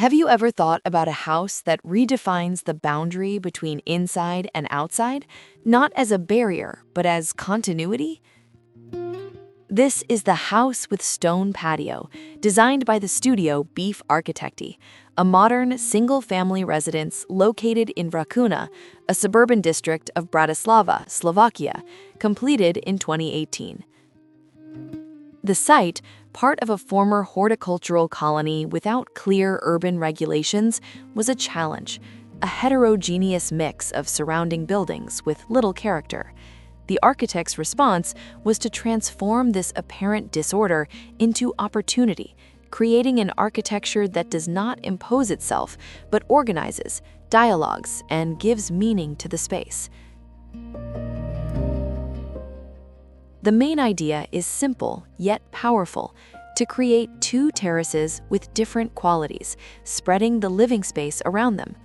Have you ever thought about a house that redefines the boundary between inside and outside, not as a barrier, but as continuity? This is the House with Stone Patio, designed by the studio Beef Architekti, a modern single-family residence located in Vrakuňa, a suburban district of Bratislava, Slovakia, completed in 2018. The site, part of a former horticultural colony without clear urban regulations, was a challenge, a heterogeneous mix of surrounding buildings with little character. The architect's response was to transform this apparent disorder into opportunity, creating an architecture that does not impose itself, but organizes, dialogues, and gives meaning to the space. The main idea is simple yet powerful: to create two terraces with different qualities, spreading the living space around them.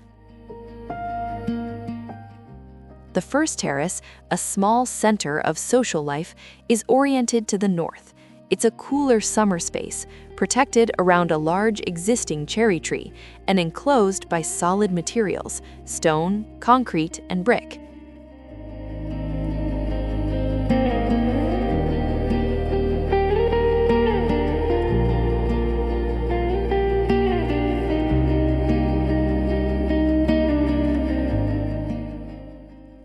The first terrace, a small center of social life, is oriented to the north. It's a cooler summer space, protected around a large existing cherry tree and enclosed by solid materials: stone, concrete, and brick.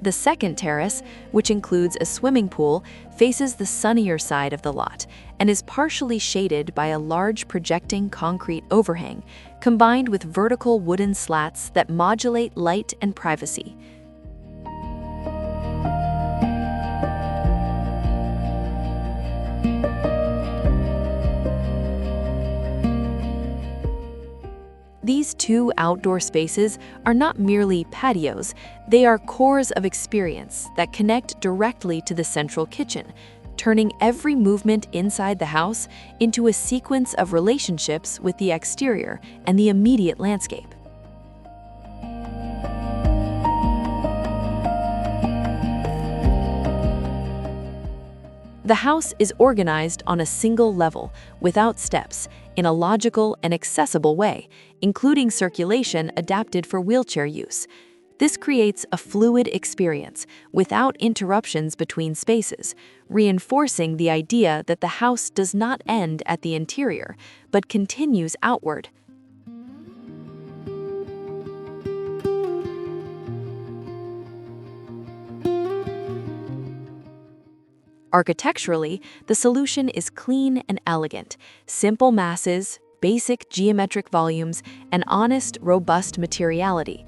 The second terrace, which includes a swimming pool, faces the sunnier side of the lot and is partially shaded by a large projecting concrete overhang, combined with vertical wooden slats that modulate light and privacy. These two outdoor spaces are not merely patios, they are cores of experience that connect directly to the central kitchen, turning every movement inside the house into a sequence of relationships with the exterior and the immediate landscape. The house is organized on a single level, without steps, in a logical and accessible way, including circulation adapted for wheelchair use. This creates a fluid experience, without interruptions between spaces, reinforcing the idea that the house does not end at the interior, but continues outward. Architecturally, the solution is clean and elegant: simple masses, basic geometric volumes, and honest, robust materiality.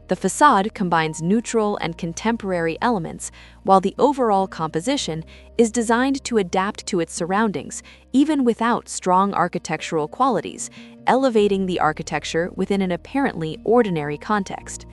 The facade combines neutral and contemporary elements, while the overall composition is designed to adapt to its surroundings, even without strong architectural qualities, elevating the architecture within an apparently ordinary context.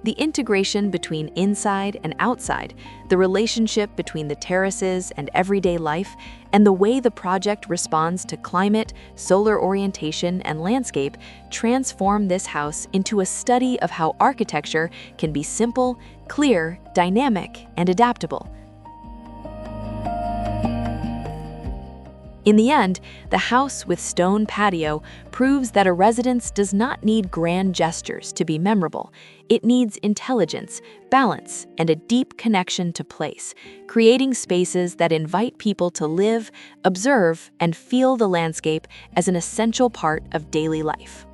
The integration between inside and outside, the relationship between the terraces and everyday life, and the way the project responds to climate, solar orientation, and landscape transform this house into a study of how architecture can be simple, clear, dynamic, and adaptable. In the end, the House with Stone Patio proves that a residence does not need grand gestures to be memorable. It needs intelligence, balance, and a deep connection to place, creating spaces that invite people to live, observe, and feel the landscape as an essential part of daily life.